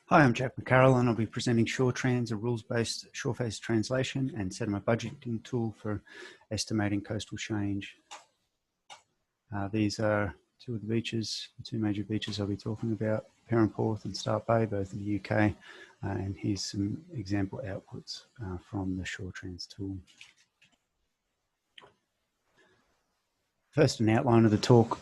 Hi, I'm Jak McCaroll, and I'll be presenting ShoreTrans, a rules-based shore-face translation and sediment budgeting tool for estimating coastal change. These are two of the beaches, the two major beaches I'll be talking about, Perranporth and Start Bay, both in the UK. And here's some example outputs from the ShoreTrans tool. First, an outline of the talk.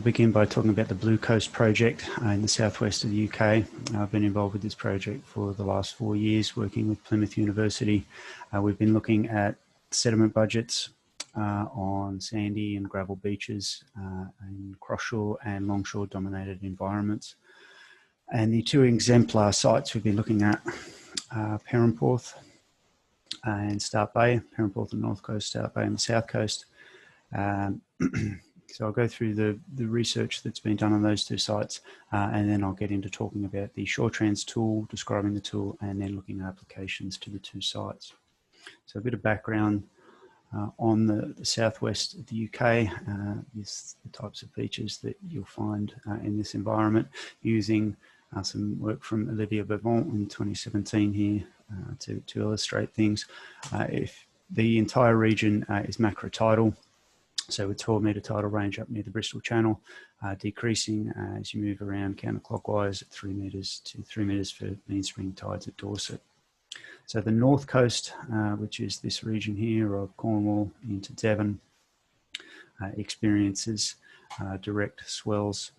Begin by talking about the Blue Coast project in the southwest of the UK. I've been involved with this project for the last 4 years, working with Plymouth University. We've been looking at sediment budgets on sandy and gravel beaches in cross-shore and longshore dominated environments. And the two exemplar sites we've been looking at Perranporth and Start Bay, Perranporth on the north coast, Start Bay on the south coast. So I'll go through the research that's been done on those two sites, and then I'll get into talking about the ShoreTrans tool, describing the tool, and then looking at applications to the two sites. So a bit of background on the southwest of the UK, is the types of features that you'll find in this environment, using some work from Olivier Bevant in 2017 here to illustrate things. If the entire region is macrotidal, so with 12-metre tidal range up near the Bristol Channel, decreasing as you move around counterclockwise at 3 metres to 3 metres for mean spring tides at Dorset. So the north coast, which is this region here of Cornwall into Devon, experiences direct swells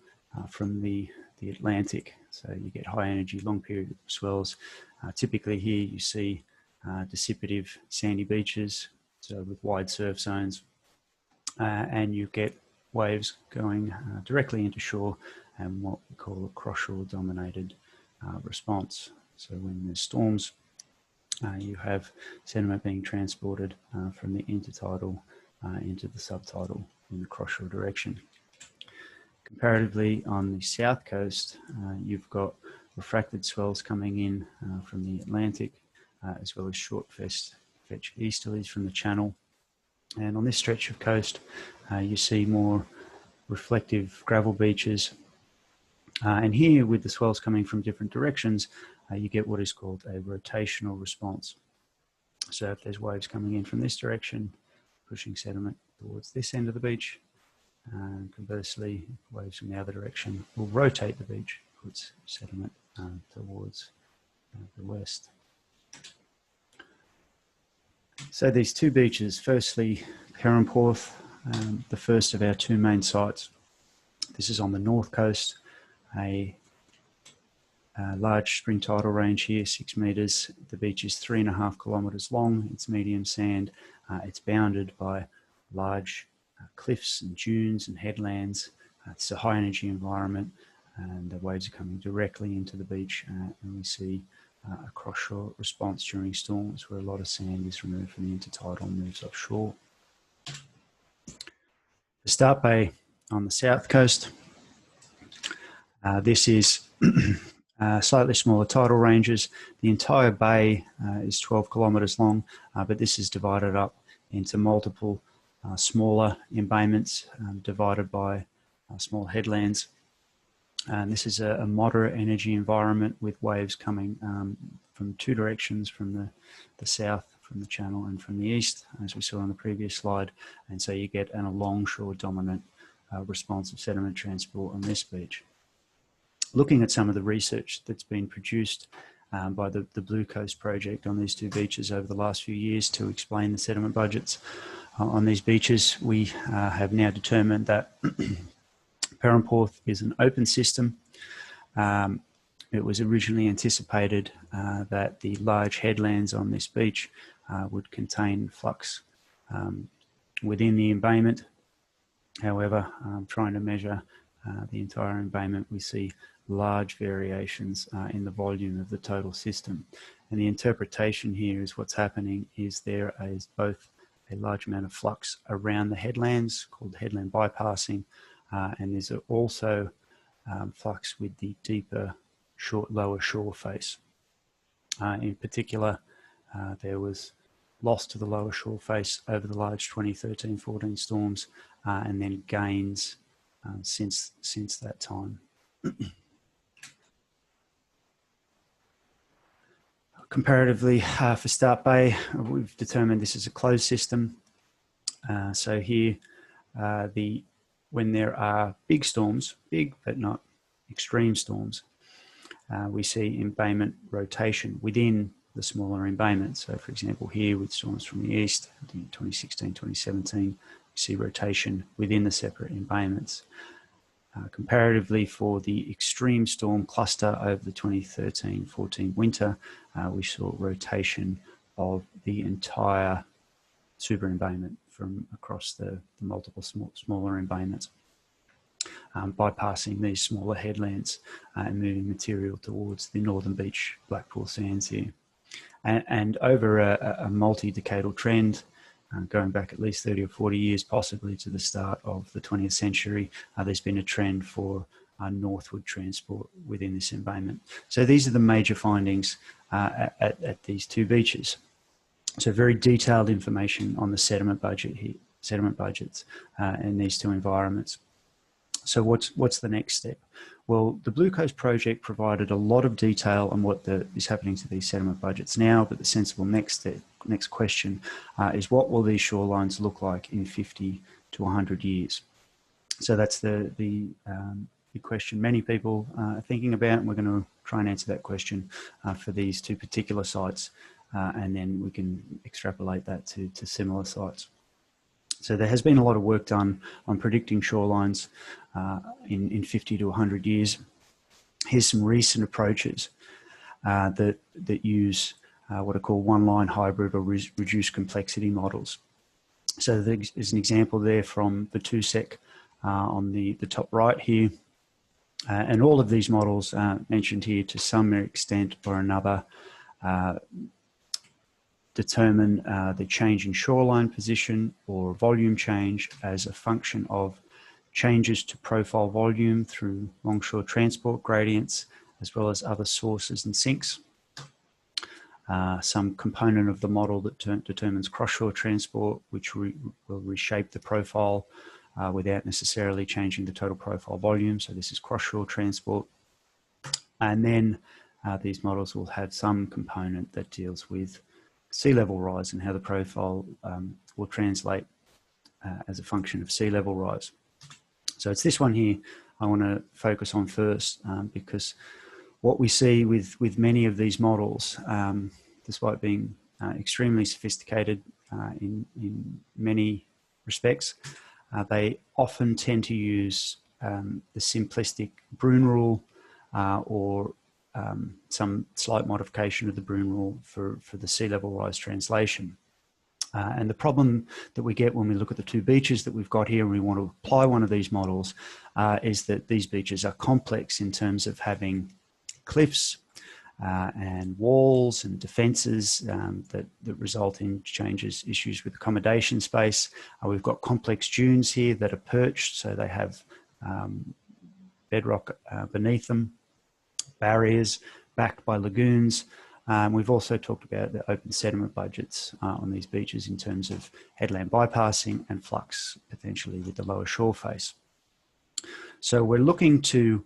from the Atlantic. So you get high energy, long period swells. Typically here you see dissipative sandy beaches, so with wide surf zones. And you get waves going directly into shore and what we call a cross-shore dominated response. So when there's storms, you have sediment being transported from the intertidal into the subtidal in the cross-shore direction. Comparatively, on the south coast, you've got refracted swells coming in from the Atlantic, as well as short fetch easterlies from the Channel. And on this stretch of coast, you see more reflective gravel beaches. And here, with the swells coming from different directions, you get what is called a rotational response. So if there's waves coming in from this direction, pushing sediment towards this end of the beach, and conversely, waves from the other direction will rotate the beach, puts sediment towards the west. So these two beaches, firstly Perranporth, the first of our two main sites. This is on the north coast, a large spring tidal range here, 6 metres. The beach is 3.5 kilometres long. It's medium sand. It's bounded by large cliffs and dunes and headlands. It's a high energy environment, and the waves are coming directly into the beach, and we see a cross-shore response during storms where a lot of sand is removed from the intertidal and moves offshore. The Start Bay on the south coast, this is slightly smaller tidal ranges. The entire bay is 12 kilometres long, but this is divided up into multiple smaller embayments divided by small headlands. And this is a moderate energy environment with waves coming from two directions, from the south, from the Channel, and from the east, as we saw on the previous slide. And so you get a longshore dominant response of sediment transport on this beach. Looking at some of the research that's been produced by the Blue Coast project on these two beaches over the last few years to explain the sediment budgets on these beaches, we have now determined that Perranporth is an open system. It was originally anticipated that the large headlands on this beach would contain flux within the embayment. However, trying to measure the entire embayment, we see large variations in the volume of the total system. And the interpretation here is what's happening is there is both a large amount of flux around the headlands called headland bypassing, and there's also flux with the deeper, lower shore face. In particular, there was loss to the lower shore face over the large 2013-14 storms, and then gains since that time. Comparatively, for Start Bay, we've determined this is a closed system. So here, when there are big storms, big but not extreme storms, we see embayment rotation within the smaller embayment. So for example, here with storms from the east, 2016, 2017, we see rotation within the separate embayments. Comparatively, for the extreme storm cluster over the 2013-14 winter, we saw rotation of the entire super embayment from across the multiple smaller embayments, bypassing these smaller headlands and moving material towards the Northern Beach Blackpool Sands here. And over a multi-decadal trend, going back at least 30 or 40 years, possibly to the start of the 20th century, there's been a trend for northward transport within this embayment. So these are the major findings at these two beaches. So very detailed information on the sediment budget here, sediment budgets in these two environments. So what's the next step? Well, the Blue Coast project provided a lot of detail on what is happening to these sediment budgets now, but the sensible next question is, what will these shorelines look like in 50 to 100 years? So that's the big question many people are thinking about, and we're going to try and answer that question for these two particular sites, and then we can extrapolate that to similar sites. So there has been a lot of work done on predicting shorelines in 50 to 100 years. Here's some recent approaches that use what are called one-line hybrid or reduced complexity models. So there's an example there from the 2SEC on the top right here. And all of these models mentioned here to some extent or another determine the change in shoreline position or volume change as a function of changes to profile volume through longshore transport gradients, as well as other sources and sinks. Some component of the model that determines cross-shore transport, which will reshape the profile without necessarily changing the total profile volume. So this is cross-shore transport. And then these models will have some component that deals with sea level rise and how the profile will translate as a function of sea level rise. So it's this one here I want to focus on first, because what we see with many of these models, despite being extremely sophisticated in many respects, they often tend to use the simplistic Bruin rule or some slight modification of the Bruin rule for the sea level rise translation. And the problem that we get when we look at the two beaches that we've got here and we want to apply one of these models is that these beaches are complex in terms of having cliffs and walls and defences that result in issues with accommodation space. We've got complex dunes here that are perched, so they have bedrock beneath them, barriers backed by lagoons. We've also talked about the open sediment budgets on these beaches in terms of headland bypassing and flux potentially with the lower shore face. So we're looking to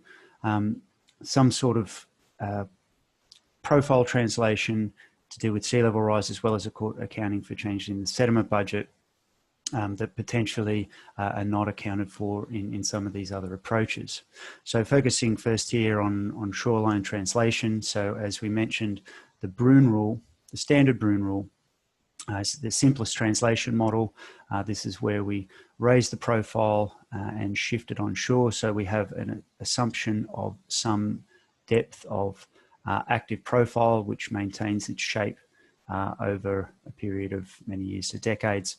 some sort of profile translation to deal with sea level rise, as well as accounting for changes in the sediment budget that potentially are not accounted for in some of these other approaches. So focusing first here on shoreline translation. So as we mentioned, the Bruin rule, the standard Bruin rule, is the simplest translation model. This is where we raise the profile and shift it on shore. So we have an assumption of some depth of active profile, which maintains its shape over a period of many years to decades,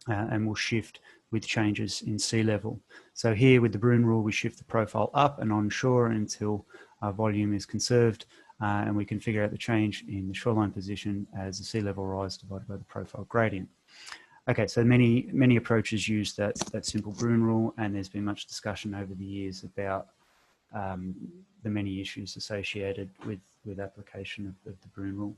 and will shift with changes in sea level. So here with the Bruin rule, we shift the profile up and onshore until volume is conserved, and we can figure out the change in the shoreline position as the sea level rise divided by the profile gradient. Okay, so many approaches use that simple Bruin rule, and there's been much discussion over the years about the many issues associated with application of the Bruin rule.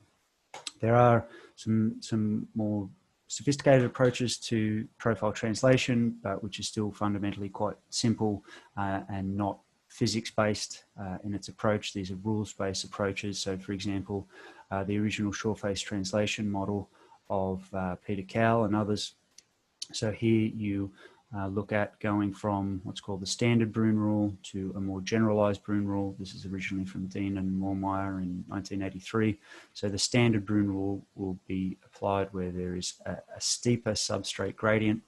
There are some more sophisticated approaches to profile translation, but which is still fundamentally quite simple and not physics-based in its approach. These are rules-based approaches. So, for example, the original shore-face translation model of Peter Cowell and others. So here you look at going from what's called the standard Bruin rule to a more generalized Bruin rule. This is originally from Dean and Moormeyer in 1983. So the standard Bruin rule will be applied where there is a steeper substrate gradient.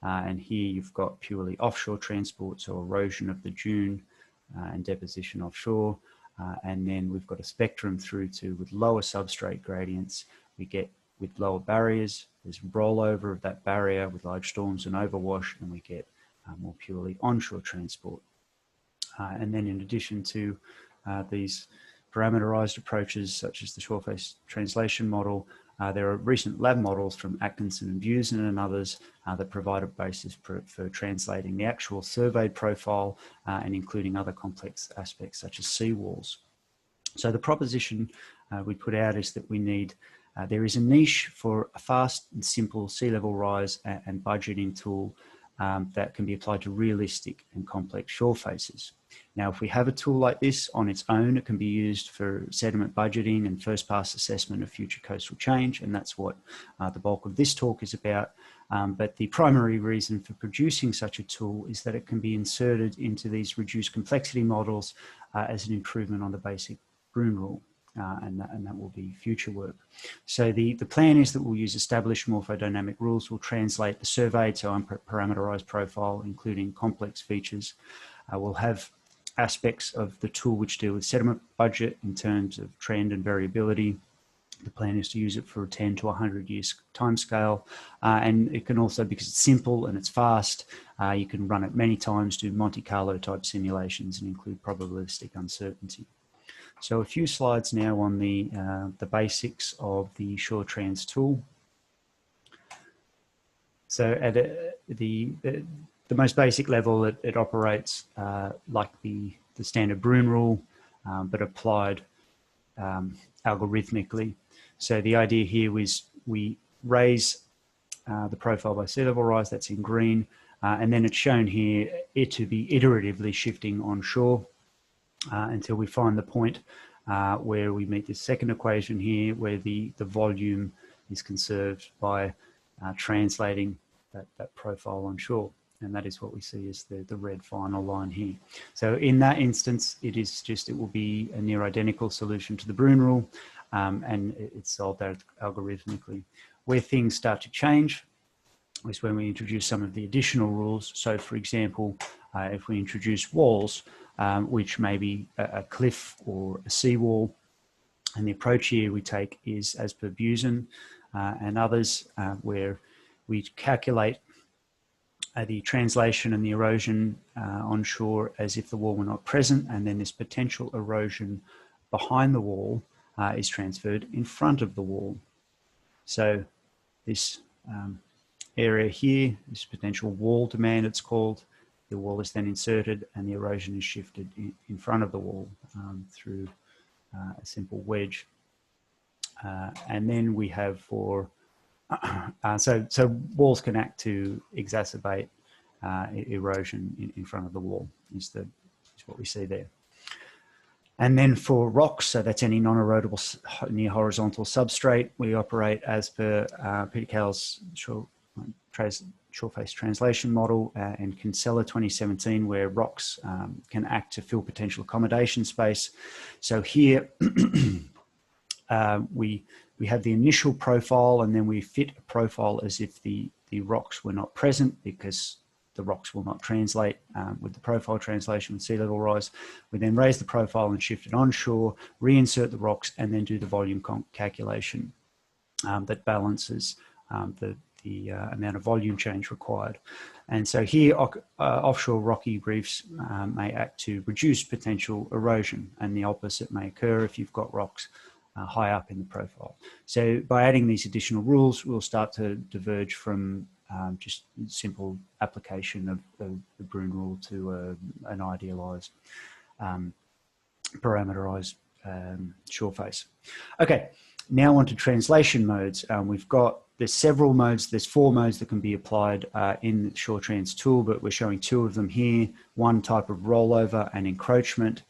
And here you've got purely offshore transport, so erosion of the dune and deposition offshore. And then we've got a spectrum through to with lower substrate gradients. We get with lower barriers, there's rollover of that barrier with large storms and overwash, and we get more purely onshore transport. And then in addition to these parameterized approaches, such as the shore-face translation model, there are recent lab models from Atkinson and Busen and others that provide a basis for translating the actual surveyed profile and including other complex aspects such as seawalls. So the proposition we put out is that we need there is a niche for a fast and simple sea level rise and budgeting tool that can be applied to realistic and complex shore faces. Now, if we have a tool like this on its own, it can be used for sediment budgeting and first pass assessment of future coastal change, and that's what the bulk of this talk is about. But the primary reason for producing such a tool is that it can be inserted into these reduced complexity models as an improvement on the basic Bruin rule. And that will be future work. So the plan is that we'll use established morphodynamic rules. We'll translate the surveyed, so unparameterized profile, including complex features. We'll have aspects of the tool which deal with sediment budget in terms of trend and variability. The plan is to use it for a 10 to 100 years timescale. And it can also, because it's simple and it's fast, you can run it many times, do Monte Carlo type simulations and include probabilistic uncertainty. So a few slides now on the basics of the Shore Trans tool. So at the most basic level, it operates like the standard Bruin rule, but applied algorithmically. So the idea here was we raise the profile by sea level rise, that's in green, and then it's shown here it to be iteratively shifting onshore. Until we find the point where we meet this second equation here, where the volume is conserved by translating that profile onshore. And that is what we see as the red final line here. So in that instance, it will be a near identical solution to the Bruin rule, and it's solved out algorithmically. Where things start to change is when we introduce some of the additional rules. So for example, if we introduce walls, which may be a cliff or a seawall. And the approach here we take is as per Busen and others, where we calculate the translation and the erosion onshore as if the wall were not present, and then this potential erosion behind the wall is transferred in front of the wall. So this area here, this potential wall demand it's called, the wall is then inserted and the erosion is shifted in front of the wall through a simple wedge. And then we have for, so walls can act to exacerbate erosion in front of the wall is what we see there. And then for rocks, so that's any non-erodible near horizontal substrate, we operate as per Peter Cowell's shore-face translation model and Kinsella 2017, where rocks can act to fill potential accommodation space. So here we have the initial profile, and then we fit a profile as if the rocks were not present, because the rocks will not translate with the profile translation with sea level rise. We then raise the profile and shift it onshore, reinsert the rocks, and then do the volume calculation that balances the amount of volume change required. And so here offshore rocky reefs may act to reduce potential erosion, and the opposite may occur if you've got rocks high up in the profile. So by adding these additional rules, we'll start to diverge from just simple application of the Bruin rule to an idealized parameterized shore face. Okay, now on to translation modes. There's several modes. There's 4 modes that can be applied in the Shore Trans tool, but we're showing 2 of them here. One type of rollover and encroachment.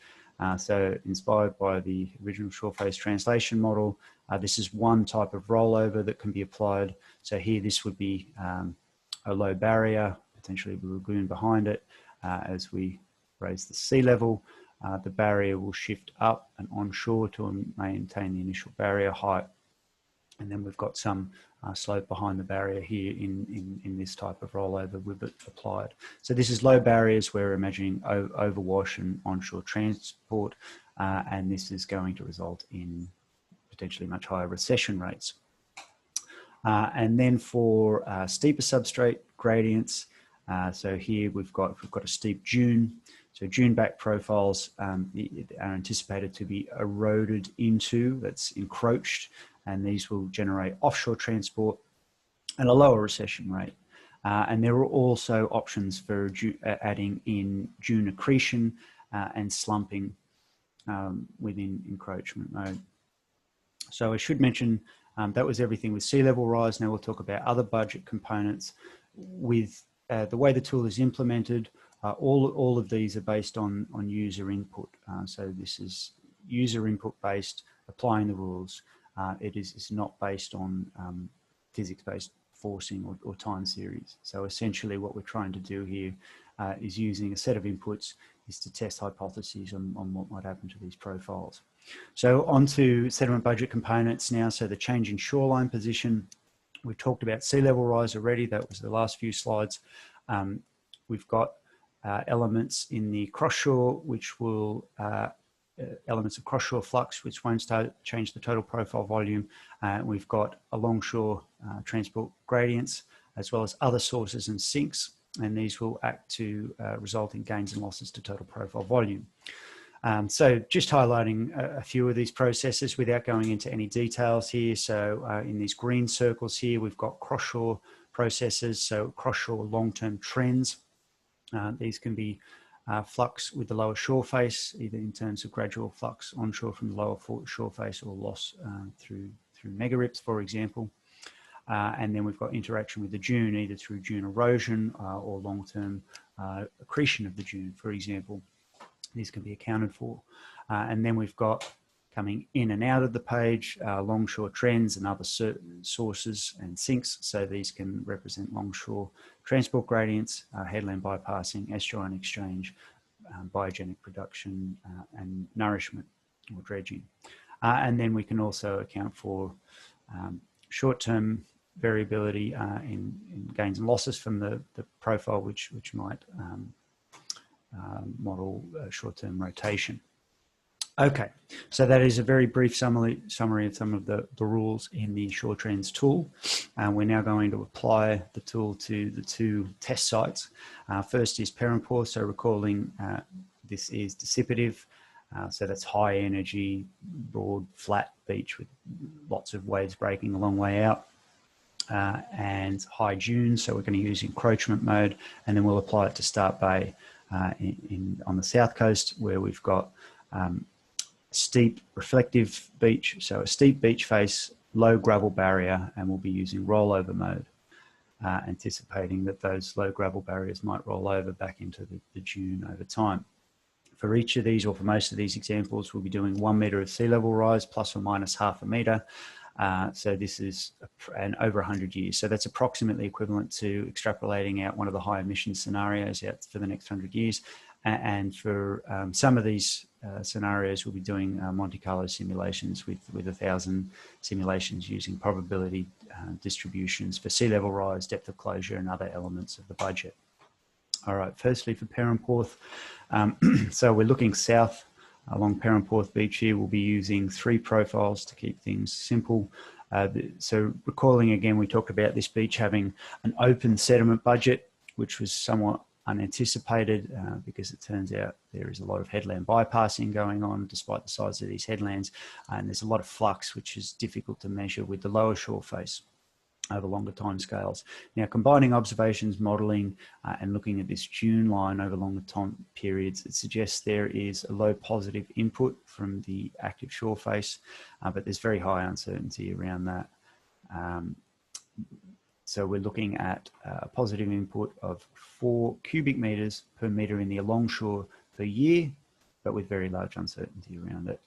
So inspired by the original shore face translation model, this is one type of rollover that can be applied. So here this would be a low barrier, potentially a lagoon behind it. As we raise the sea level, the barrier will shift up and onshore to maintain the initial barrier height. And then we've got some slope behind the barrier here in this type of rollover we've applied. So this is low barriers. We're imagining overwash and onshore transport, and this is going to result in potentially much higher recession rates. And then for steeper substrate gradients, so here we've got a steep dune. So dune back profiles are anticipated to be eroded into, that's encroached, and these will generate offshore transport and a lower recession rate. And there are also options for adding in dune accretion and slumping within encroachment mode. So I should mention that was everything with sea level rise. Now we'll talk about other budget components. With the way the tool is implemented, all of these are based on user input. So this is user input based, applying the rules. It's not based on physics-based forcing or time series. So essentially what we're trying to do here is using a set of inputs is to test hypotheses on what might happen to these profiles. So on to sediment budget components now. So the change in shoreline position. We've talked about sea level rise already. That was the last few slides. We've got elements in the cross-shore, which will elements of cross-shore flux, which won't change the total profile volume. We've got alongshore transport gradients, as well as other sources and sinks, and these will act to result in gains and losses to total profile volume. So just highlighting a few of these processes without going into any details here. So in these green circles here, we've got cross-shore processes, so cross-shore long-term trends. These can be flux with the lower shore face, either in terms of gradual flux onshore from the lower shore face or loss through megarips, for example. And then we've got interaction with the dune, either through dune erosion or long-term accretion of the dune, for example. These can be accounted for. And then we've got, coming in and out of the page, longshore trends and other sources and sinks. So these can represent longshore transport gradients, headland bypassing, estuarine exchange, biogenic production, and nourishment or dredging. And then we can also account for short-term variability in gains and losses from the profile, which might model short-term rotation. Okay, so that is a very brief summary of some of the rules in the Shore Trends tool. We're now going to apply the tool to the 2 test sites. First is Perranporth, so recalling this is dissipative, so that's high energy, broad, flat beach with lots of waves breaking a long way out. And high dunes, so we're going to use encroachment mode, and then we'll apply it to Start Bay on the south coast, where we've got steep reflective beach, so a steep beach face, low gravel barrier, and we'll be using rollover mode, anticipating that those low gravel barriers might roll over back into the dune over time. For each of these, or for most of these examples, we'll be doing 1 metre of sea level rise plus or minus half a metre. So this is over 100 years. So that's approximately equivalent to extrapolating out one of the high emission scenarios out for the next 100 years. And for some of these scenarios, we'll be doing Monte Carlo simulations with 1,000 simulations using probability distributions for sea level rise, depth of closure, and other elements of the budget. All right, firstly for Perranporth, so we're looking south along Perranporth Beach here. We'll be using 3 profiles to keep things simple. So recalling again, we talked about this beach having an open sediment budget, which was somewhat unanticipated because it turns out there is a lot of headland bypassing going on despite the size of these headlands, and there's a lot of flux which is difficult to measure with the lower shore face. over longer time scales. Now, combining observations, modelling, and looking at this dune line over longer time periods, it suggests there is a low positive input from the active shore face, but there's very high uncertainty around that. So we're looking at a positive input of 4 cubic meters per meter in the alongshore per year, but with very large uncertainty around it.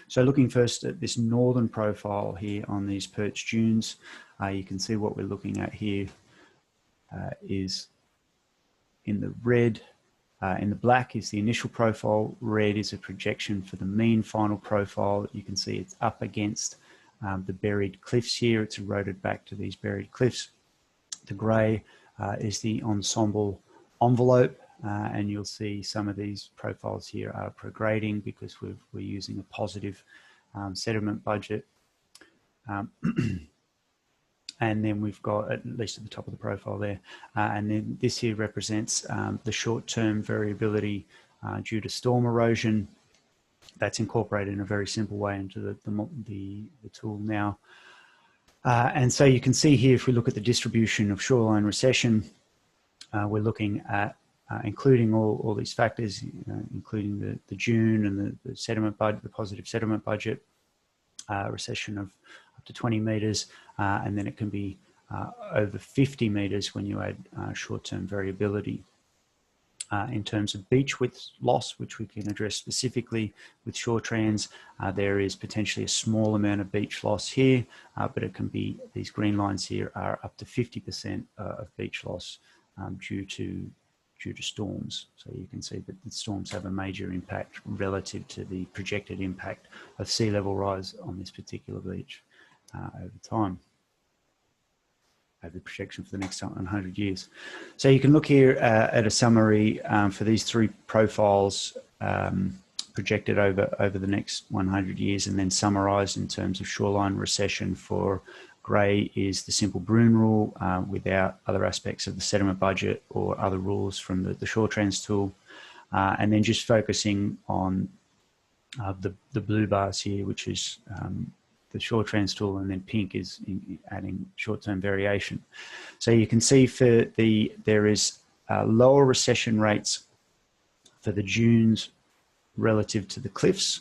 So looking first at this northern profile here on these perch dunes, you can see what we're looking at here is in the red. In the black is the initial profile, red is a projection for the mean final profile. You can see it's up against the buried cliffs here. It's eroded back to these buried cliffs. The grey is the ensemble envelope, and you'll see some of these profiles here are prograding because we're using a positive sediment budget. And then we've got, at least at the top of the profile there, and then this here represents the short-term variability due to storm erosion. That's incorporated in a very simple way into the tool now. And so you can see here, if we look at the distribution of shoreline recession, we're looking at including all these factors, including the dune and the sediment budget, the positive sediment budget, recession of up to 20 meters, and then it can be over 50 meters when you add short-term variability. In terms of beach width loss, which we can address specifically with shore trans, there is potentially a small amount of beach loss here, but it can be, these green lines here are up to 50% of beach loss due to storms. So you can see that the storms have a major impact relative to the projected impact of sea level rise on this particular beach over time, over the projection for the next 100 years. So you can look here at a summary for these 3 profiles projected over the next 100 years, and then summarized in terms of shoreline recession. For grey is the simple Bruin rule without other aspects of the sediment budget or other rules from the shore trans tool, and then just focusing on the blue bars here, which is the shore trans tool, and then pink is adding short-term variation. So you can see for there is lower recession rates for the dunes relative to the cliffs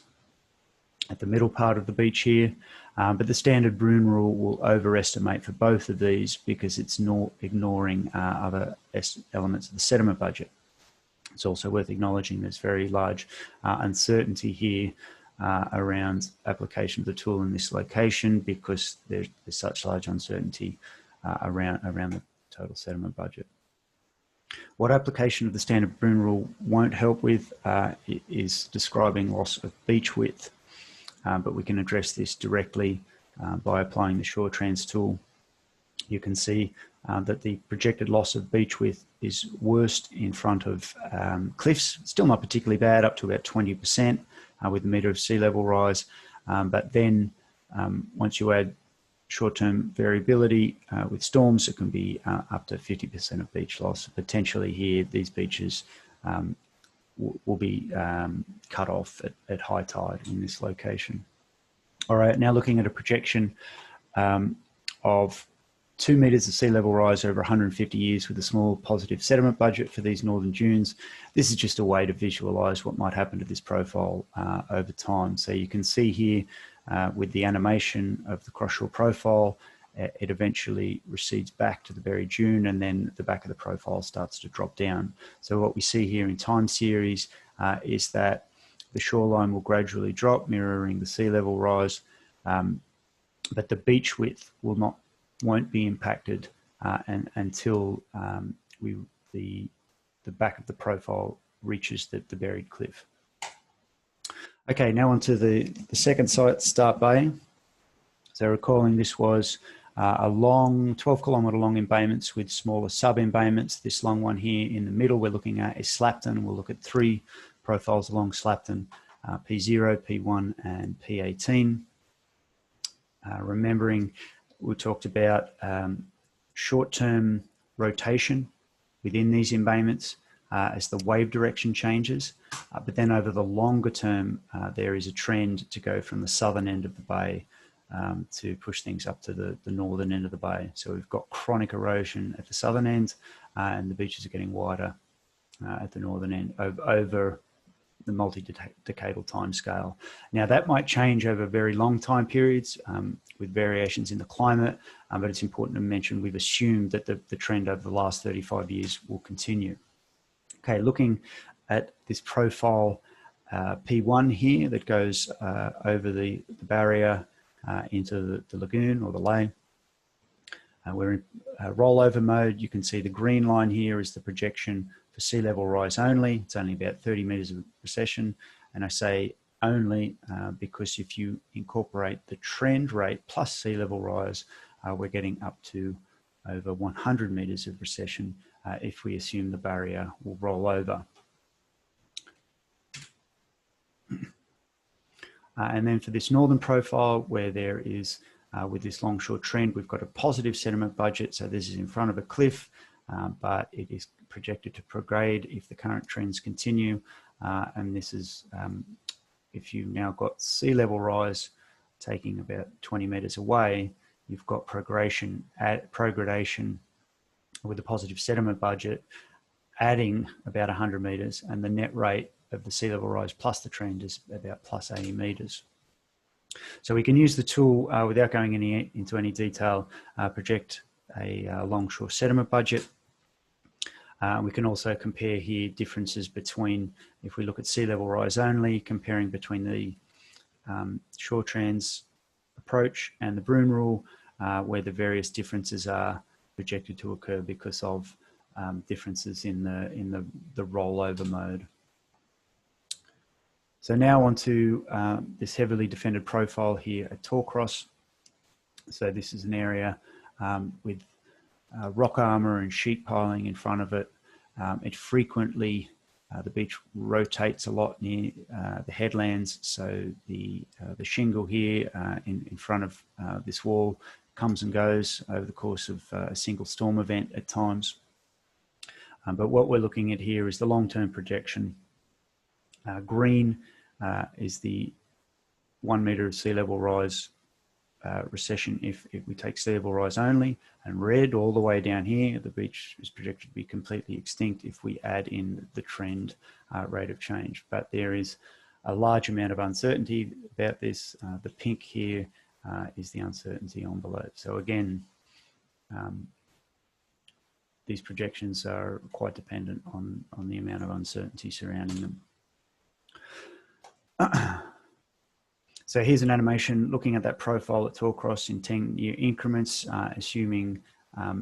at the middle part of the beach here, but the standard Bruin rule will overestimate for both of these because it's not ignoring other elements of the sediment budget. It's also worth acknowledging there's very large uncertainty here around application of the tool in this location because there's such large uncertainty around the total sediment budget. What application of the standard Bruin rule won't help with is describing loss of beach width, but we can address this directly by applying the shore trans tool. You can see that the projected loss of beach width is worst in front of cliffs, still not particularly bad, up to about 20%. With a metre of sea level rise, but then once you add short-term variability with storms, it can be up to 50% of beach loss. Potentially here, these beaches will be cut off at high tide in this location. All right, now looking at a projection of 2 metres of sea level rise over 150 years with a small positive sediment budget for these northern dunes. This is just a way to visualise what might happen to this profile over time. So you can see here with the animation of the cross-shore profile, it eventually recedes back to the buried dune, and then the back of the profile starts to drop down. So what we see here in time series is that the shoreline will gradually drop, mirroring the sea level rise, but the beach width won't be impacted until the back of the profile reaches the buried cliff. Okay, now onto the second site, Start Bay. So recalling this was a long 12-kilometre long embayments with smaller sub-embayments. This long one here in the middle we're looking at is Slapton, and we'll look at 3 profiles along Slapton, P0, P1 and P18. Remembering we talked about short-term rotation within these embayments as the wave direction changes, but then over the longer term there is a trend to go from the southern end of the bay to push things up to the northern end of the bay. So we've got chronic erosion at the southern end, and the beaches are getting wider at the northern end over the multi-decadal time scale. Now that might change over very long time periods with variations in the climate, but it's important to mention we've assumed that the trend over the last 35 years will continue. Okay, looking at this profile P1 here that goes over the barrier into the lagoon or the lane. We're in rollover mode. You can see the green line here is the projection for sea level rise only. It's only about 30 meters of recession. And I say only because if you incorporate the trend rate plus sea level rise, we're getting up to over 100 meters of recession if we assume the barrier will roll over. And then for this northern profile, where there is, with this longshore trend, we've got a positive sediment budget. So this is in front of a cliff, but it is projected to prograde if the current trends continue. And this is, if you've now got sea level rise taking about 20 meters away, you've got progradation with a positive sediment budget, adding about 100 meters, and the net rate of the sea level rise plus the trend is about plus 80 meters. So we can use the tool without going into any detail, project a longshore sediment budget. We can also compare here differences between, if we look at sea level rise only, comparing between the shore trends approach and the Bruin rule, where the various differences are projected to occur because of differences in the rollover mode. So now onto this heavily defended profile here at Torcross. So this is an area with rock armour and sheet piling in front of it. It frequently, the beach rotates a lot near the headlands. So the shingle here in front of this wall comes and goes over the course of a single storm event at times. But what we're looking at here is the long-term projection. Green is the 1 meter of sea level rise recession if we take sea level rise only, and red all the way down here, the beach is projected to be completely extinct if we add in the trend rate of change. But there is a large amount of uncertainty about this. The pink here is the uncertainty envelope. So again, these projections are quite dependent on the amount of uncertainty surrounding them. So here's an animation looking at that profile at Torcross in 10-year increments, assuming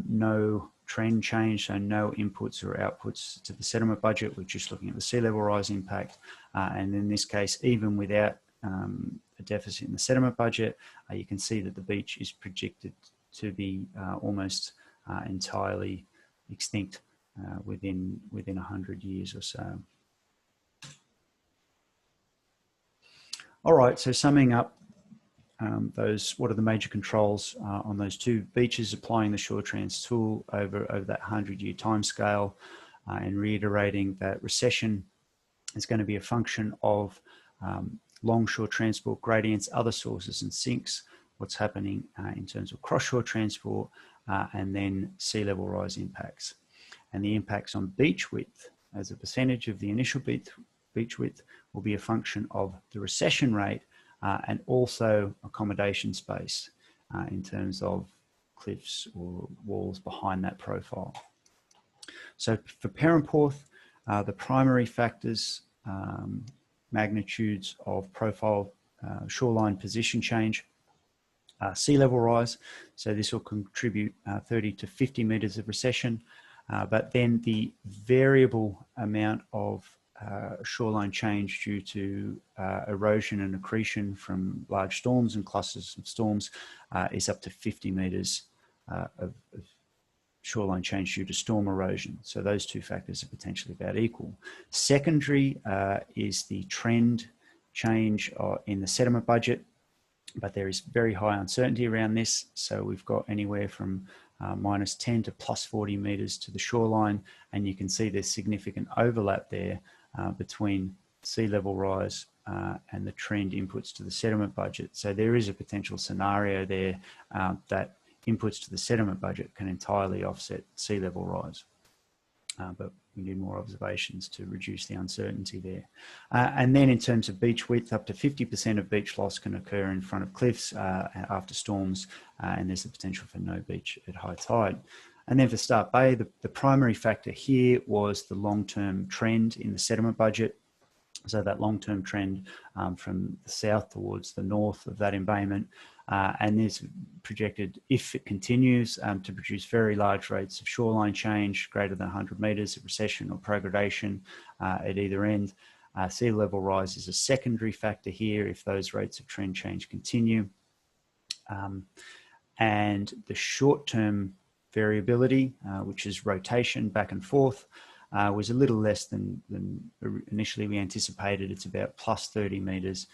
no trend change, so no inputs or outputs to the sediment budget. We're just looking at the sea level rise impact. And in this case, even without a deficit in the sediment budget, you can see that the beach is projected to be almost entirely extinct within 100 years or so. All right, so summing up what are the major controls on those two beaches, applying the Shore Trans tool over that 100-year time scale, and reiterating that recession is going to be a function of longshore transport gradients, other sources and sinks, what's happening in terms of cross-shore transport, and then sea level rise impacts. And the impacts on beach width as a percentage of the initial beach width will be a function of the recession rate and also accommodation space in terms of cliffs or walls behind that profile. So for Perranporth, the primary factors, magnitudes of profile shoreline position change, sea level rise, so this will contribute 30 to 50 meters of recession, but then the variable amount of shoreline change due to erosion and accretion from large storms and clusters of storms is up to 50 meters of shoreline change due to storm erosion. So those two factors are potentially about equal. Secondary is the trend change in the sediment budget, but there is very high uncertainty around this. So we've got anywhere from minus 10 to plus 40 meters to the shoreline, and you can see there's significant overlap there between sea level rise and the trend inputs to the sediment budget. So there is a potential scenario there that inputs to the sediment budget can entirely offset sea level rise. But we need more observations to reduce the uncertainty there. And then in terms of beach width, up to 50% of beach loss can occur in front of cliffs after storms, and there's the potential for no beach at high tide. And then for Start Bay, the primary factor here was the long-term trend in the sediment budget. So that long-term trend from the south towards the north of that embayment, and is projected, if it continues, to produce very large rates of shoreline change, greater than 100 metres of recession or progradation at either end. Sea level rise is a secondary factor here if those rates of trend change continue. And the short-term variability, which is rotation back and forth, was a little less than initially we anticipated. It's about plus 30 metres,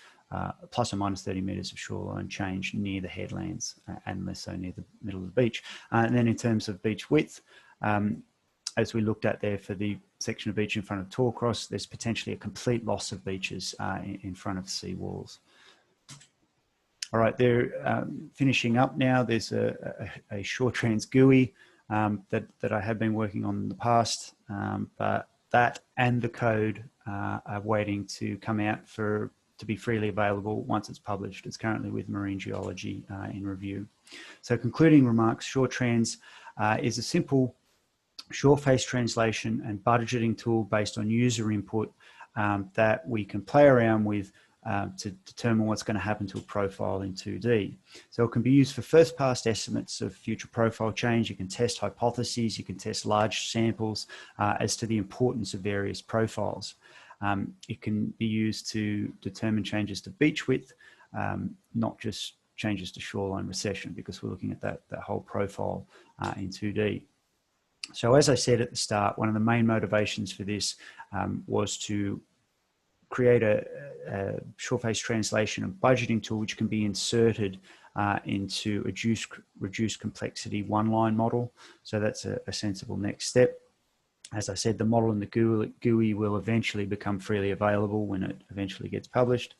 plus or minus 30 metres of shoreline change near the headlands and less so near the middle of the beach. And then in terms of beach width, as we looked at there for the section of beach in front of Torcross, there's potentially a complete loss of beaches in front of sea walls. All right, they're finishing up now. There's a shore trans GUI that I have been working on in the past, but that and the code are waiting to come out to be freely available once it's published. It's currently with Marine Geology in review. So concluding remarks, shore trans is a simple shore face translation and budgeting tool based on user input that we can play around with to determine what's going to happen to a profile in 2D. So it can be used for first pass estimates of future profile change. You can test hypotheses, you can test large samples as to the importance of various profiles. It can be used to determine changes to beach width, not just changes to shoreline recession, because we're looking at that whole profile in 2D. So as I said at the start, one of the main motivations for this was to create a shore-face translation and budgeting tool which can be inserted into a reduced complexity one-line model. So that's a sensible next step. As I said, the model in the GUI will eventually become freely available when it eventually gets published.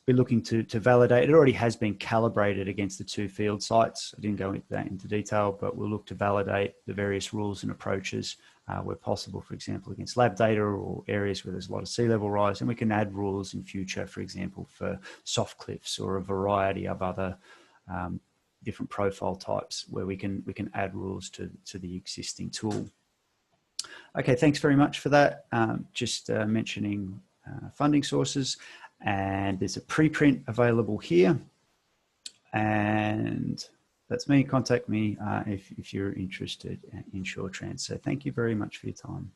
We're looking to validate. It already has been calibrated against the 2 field sites. I didn't go into that into detail, but we'll look to validate the various rules and approaches where possible, for example, against lab data or areas where there's a lot of sea level rise. And we can add rules in future, for example, for soft cliffs or a variety of other different profile types where we can add rules to the existing tool. Okay, thanks very much for that. Just mentioning funding sources. And there's a preprint available here, and that's me. Contact me if you're interested in shore trans. So thank you very much for your time.